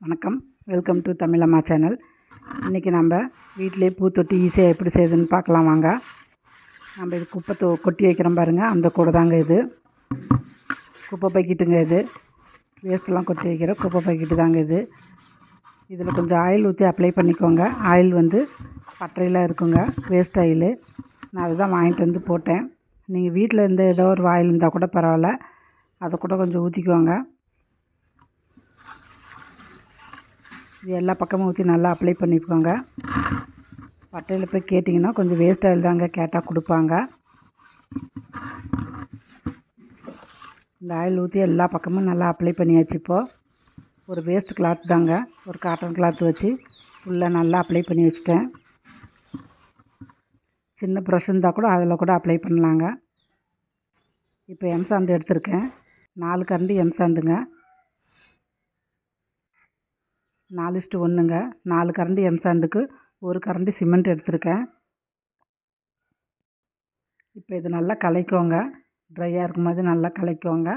வணக்கம். Welcome to Tamilamma channel. இன்றைக்கி நம்ம வீட்டிலே பூத்தொட்டி ஈஸியாக எப்படி செய்யுதுன்னு பார்க்கலாம் வாங்க. நம்ம இது குப்பை கொட்டி வைக்கிறோம் பாருங்கள், அந்த கூடை தாங்க இது. குப்பை பைக்கிட்டுங்க இது. வேஸ்ட்டெல்லாம் கொட்டி வைக்கிற குப்பை பைக்கிட்டு தாங்க இது. இதில் கொஞ்சம் ஆயில் ஊற்றி அப்ளை பண்ணிக்கோங்க. ஆயில் வந்து பட்டறையில் இருக்குங்க, வேஸ்ட் ஆயில். நான் அதுதான் வாங்கிட்டு வந்து போட்டேன். நீங்கள் வீட்டில் இருந்து ஏதோ ஒரு ஆயில் இருந்தால் கூட பரவாயில்ல, அதை கூட கொஞ்சம் ஊற்றிக்கோங்க. இது எல்லா பக்கமும் ஊற்றி நல்லா அப்ளை பண்ணிக்கோங்க. பட்டையில் போய் கேட்டிங்கன்னா கொஞ்சம் வேஸ்ட் ஆயில் தாங்க கேட்டால் கொடுப்பாங்க. இந்த ஆயில் ஊற்றி எல்லா பக்கமும் நல்லா அப்ளை பண்ணியாச்சு. இப்போது ஒரு வேஸ்ட் கிளாத் தாங்க, ஒரு காட்டன் கிளாத் வச்சு ஃபுல்லாக நல்லா அப்ளை பண்ணி வச்சுட்டேன். சின்ன ப்ரஷ் இருந்தால் கூட அதில் கூட அப்ளை பண்ணலாங்க. இப்போ எம்சாண்டு எடுத்திருக்கேன். 4 கரண்டி எம்சாண்டுங்க, 4:1ங்க. 4 கரண்டி எம்சாண்டுக்கு 1 கரண்டி சிமெண்ட் எடுத்திருக்கேன். இப்போ இது நல்லா கலக்கிக்கோங்க. ட்ரையாக இருக்கும்போது நல்லா கலக்கிக்கோங்க.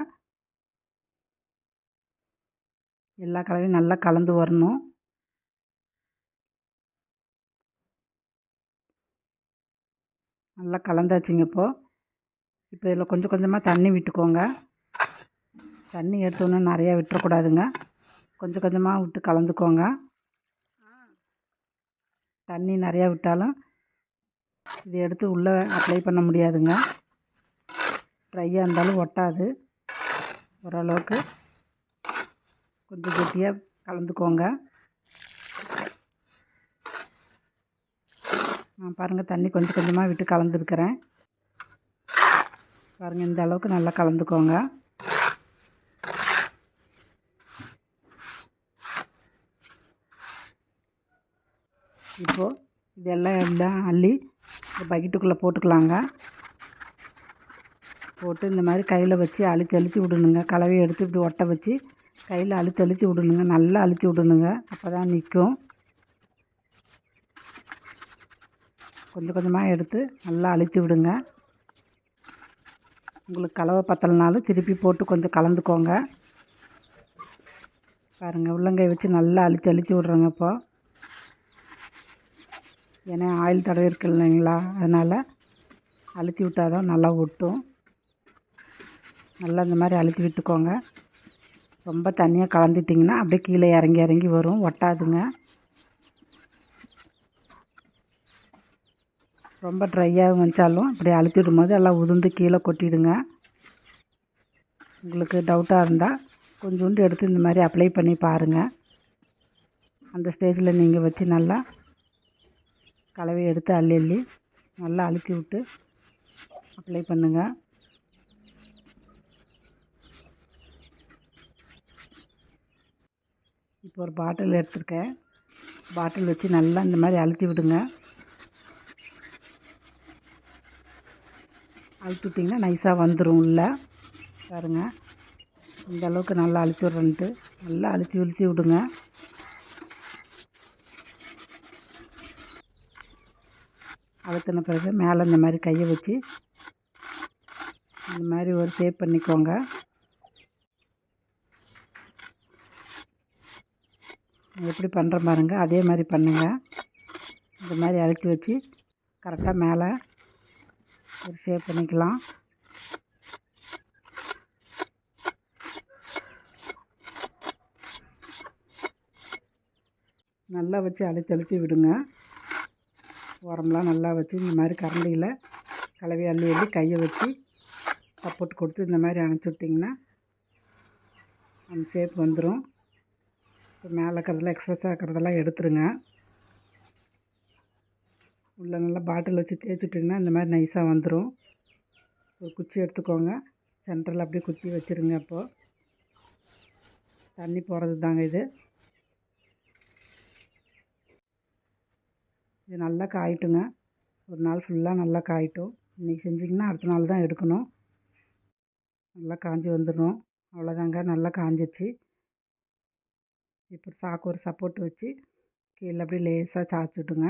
எல்லா கலவையும் நல்லா கலந்து வரணும். நல்லா கலந்தாச்சுங்க. இப்போ இதில் கொஞ்சம் கொஞ்சமாக தண்ணி விட்டுக்கோங்க. தண்ணி எடுத்தோன்னே நிறையா விட்டுறக்கூடாதுங்க, கொஞ்சம் கொஞ்சமாக விட்டு கலந்துக்கோங்க. தண்ணி நிறையா விட்டாலும் இது எடுத்து உள்ளே அப்ளை பண்ண முடியாதுங்க. ட்ரையாக இருந்தாலும் ஒட்டாது. ஓரளவுக்கு கொஞ்சம் கெட்டியாக கலந்துக்கோங்க. நான் பாருங்கள், தண்ணி கொஞ்சம் கொஞ்சமாக விட்டு கலந்துருக்கிறேன் பாருங்கள். இந்த அளவுக்கு நல்லா கலந்துக்கோங்க. இப்போது இதெல்லாம் அள்ளி இந்த பக்கெட்டுக்குள்ளே போட்டுக்கலாங்க. போட்டு இந்த மாதிரி கையில் வச்சு அழுத்தி விடணுங்க. கலவையை எடுத்து இப்படி ஒட்ட வச்சு கையில் அழுத்தி விடணுங்க. நல்லா அழுத்தி விடணுங்க, அப்போ தான் நிற்கும். கொஞ்சம் கொஞ்சமாக எடுத்து நல்லா அழுத்தி விடுங்க. உங்களுக்கு கலவை பத்தலைனாலும் திருப்பி போட்டு கொஞ்சம் கலந்துக்கோங்க. பாருங்கள், உள்ளங்கை வச்சு நல்லா அழுத்தி விட்றேங்க. இப்போது ஏன்னா ஆயில் தடவை இருக்கு இல்லைங்களா, அதனால் அழுத்தி விட்டால் தான் நல்லா ஒட்டும். நல்லா இந்த மாதிரி அழுத்தி விட்டுக்கோங்க. ரொம்ப தண்ணியாக கலந்துட்டிங்கன்னா அப்படியே கீழே இறங்கி வரும், ஒட்டாதுங்க. ரொம்ப ட்ரையாக வச்சாலும் இப்படி அழுத்தி விடும்போது எல்லாம் உதிர்ந்து கீழே கொட்டிடுங்க. உங்களுக்கு டவுட்டாக இருந்தால் கொஞ்சோண்டு எடுத்து இந்த மாதிரி அப்ளை பண்ணி பாருங்கள். அந்த ஸ்டேஜில் நீங்கள் வச்சு நல்லா கலவையை எடுத்து அள்ளி நல்லா அழுத்தி விட்டு அப்ளை பண்ணுங்கள். இப்போ ஒரு பாட்டில் எடுத்துருக்கேன். பாட்டில் வச்சு நல்லா இந்த மாதிரி அழுத்தி விடுங்க. அழுத்தி விட்டிங்கன்னா நைஸாக வந்துடும் உள்ள. பாருங்கள், இந்த அளவுக்கு நல்லா அழுத்தி விட்றேன்ட்டு நல்லா அழுத்தி விடுங்க. அழுத்தின பிறகு மேலே இந்த மாதிரி கையை வச்சு இந்த மாதிரி ஒரு ஷேப் பண்ணிக்கோங்க. எப்படி பண்ணுற பாருங்க, அதே மாதிரி பண்ணுங்கள். இந்த மாதிரி அழுத்தி வச்சு கரெக்டாக மேலே ஒரு ஷேப் பண்ணிக்கலாம். நல்லா வச்சு அழுத்தி விடுங்க. உரம்லாம் நல்லா வச்சு இந்த மாதிரி கரண்டியில் கலவை அள்ளி கையை வச்சு சப்போர்ட் கொடுத்து இந்த மாதிரி அணைச்சி விட்டிங்கன்னா அந்த ஷேப் வந்துடும். இப்போ மேலே இருக்கிறதெல்லாம் எக்ஸஸாக இருக்கிறதெல்லாம் எடுத்துருங்க. உள்ளே நல்லா பாட்டில் வச்சு தேய்ச்சி விட்டிங்கன்னா இந்த மாதிரி நைஸாக வந்துடும். ஒரு குச்சி எடுத்துக்கோங்க, சென்டரில் அப்படியே குச்சி வச்சுருங்க. அப்போது தண்ணி போகிறது தாங்க இது. இது நல்லா காயட்டுங்க. ஒரு நாள் ஃபுல்லாக நல்லா காயட்டும். இன்றைக்கி செஞ்சிங்கன்னா அடுத்த நாள் தான் எடுக்கணும். நல்லா காஞ்சி வந்துடும். அவ்வளோதாங்க, நல்லா காஞ்சிச்சு. இப்போ ஒரு சப்போர்ட் வச்சு கீழே அப்படியே லேசாக சாய்ச்சி விட்டுங்க.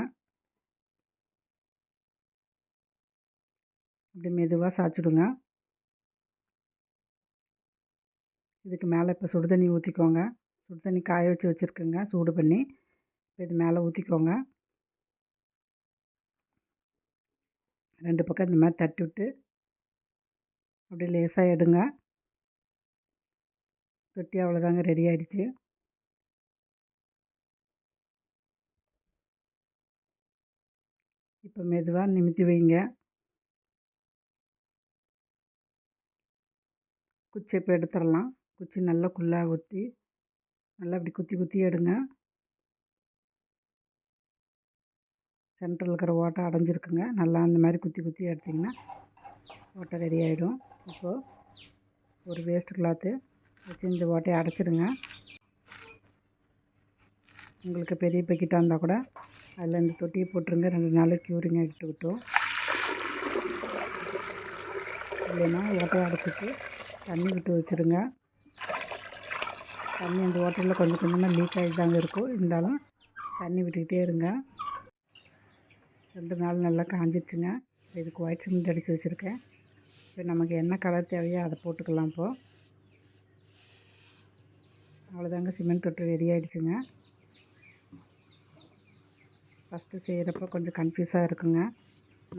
அப்படி மெதுவாக சாய்ச்சிடுங்க. இதுக்கு மேலே இப்போ சுடு தண்ணி ஊற்றிக்கோங்க. சுடு தண்ணி காய வச்சுருக்கேங்க, சூடு பண்ணி இது மேலே ஊற்றிக்கோங்க. 2 பக்கம் இந்த மாதிரி தட்டி விட்டு அப்படியே லேசாக எடுங்க. தொட்டி அவ்வளோதாங்க, ரெடி ஆகிடுச்சு. இப்போ மெதுவாக நிமித்தி வைங்க. குச்சி இப்போ எடுத்துடலாம். குச்சி நல்லா குள்ளாக ஊற்றி நல்லா அப்படி குத்தி குத்தி எடுங்க. சென்டரில் இருக்கிற ஓட்டை அடைஞ்சிருக்குங்க. நல்லா அந்த மாதிரி குத்தி குத்தி எடுத்திங்கன்னா ஓட்டை ரெடி ஆகிடும். இப்போது ஒரு வேஸ்ட் கிளாத்து வச்சு இந்த ஓட்டையை அடைச்சிடுங்க. உங்களுக்கு பெரிய பக்கெட்டாக இருந்தால் கூட அதில் இந்த தொட்டியை போட்டுருங்க. 2 நாளைக்கு க்யூரிங் ஆகிட்டு விட்டோம். இல்லைன்னா ஓட்டையை அடைச்சிட்டு தண்ணி விட்டு வச்சுடுங்க. தண்ணி அந்த ஓட்டையில் கொஞ்சம் கொஞ்சமாக லீக் ஆகி தாங்க இருக்கும். இருந்தாலும் தண்ணி விட்டுக்கிட்டே இருங்க. 2 நாள் நல்லா காஞ்சிடுச்சுங்க. இதுக்கு ஒயிட் சிமெண்ட் அடித்து வச்சுருக்கேன். இப்போ நமக்கு என்ன கலர் தேவையோ அதை போட்டுக்கலாம். இப்போது அவ்வளோதாங்க, சிமெண்ட் தொட்டி ரெடி ஆகிடுச்சுங்க. ஃபஸ்ட்டு செய்கிறப்ப கொஞ்சம் கன்ஃபியூஸாக இருக்குங்க.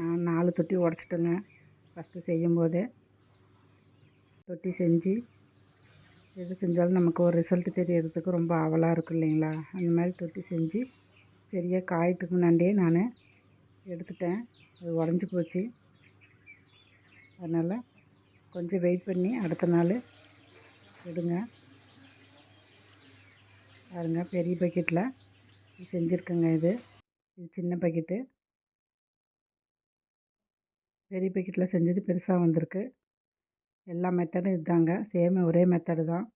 நான் 4 தொட்டி உடச்சிட்டேங்க ஃபஸ்ட்டு செய்யும்போதே. தொட்டி செஞ்சு எது செஞ்சாலும் நமக்கு ஒரு ரிசல்ட்டு தெரியறதுக்கு ரொம்ப ஆவலாக இருக்கும் இல்லைங்களா? அந்த மாதிரி தொட்டி செஞ்சு சரியாக காயத்துக்கு முன்னாடியே நான் எடுத்துட்டேன். அது உடஞ்சி போச்சு. அதனால் கொஞ்சம் வெயிட் பண்ணி அடுத்த நாள் எடுங்க. பாருங்க, பெரிய பக்கெட்டில் செஞ்சுருக்கேங்க. இது சின்ன பக்கெட்டு. பெரிய பக்கெட்டில் செஞ்சது பெருசாக வந்திருக்கு. எல்லா மெத்தடும் இதுதாங்க, சேம் ஒரே மெத்தடு தான்.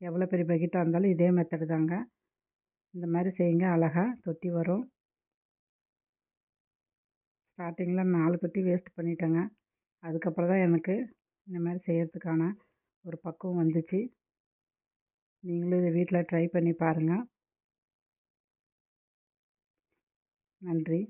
எவ்வளோ பெரிய பக்கெட்டாக இருந்தாலும் இதே மெத்தடு தாங்க. இந்த மாதிரி செய்யுங்க, அழகாக தொட்டி வரும். ஸ்டார்டிங்கில் 4 தொட்டி வேஸ்ட் பண்ணிட்டேங்க. அதுக்கப்புறம் தான் எனக்கு இந்த மாதிரி செய்கிறதுக்கான ஒரு பக்குவம் வந்துச்சு. நீங்களும் இதை வீட்டில் ட்ரை பண்ணி பாருங்கள். நன்றி.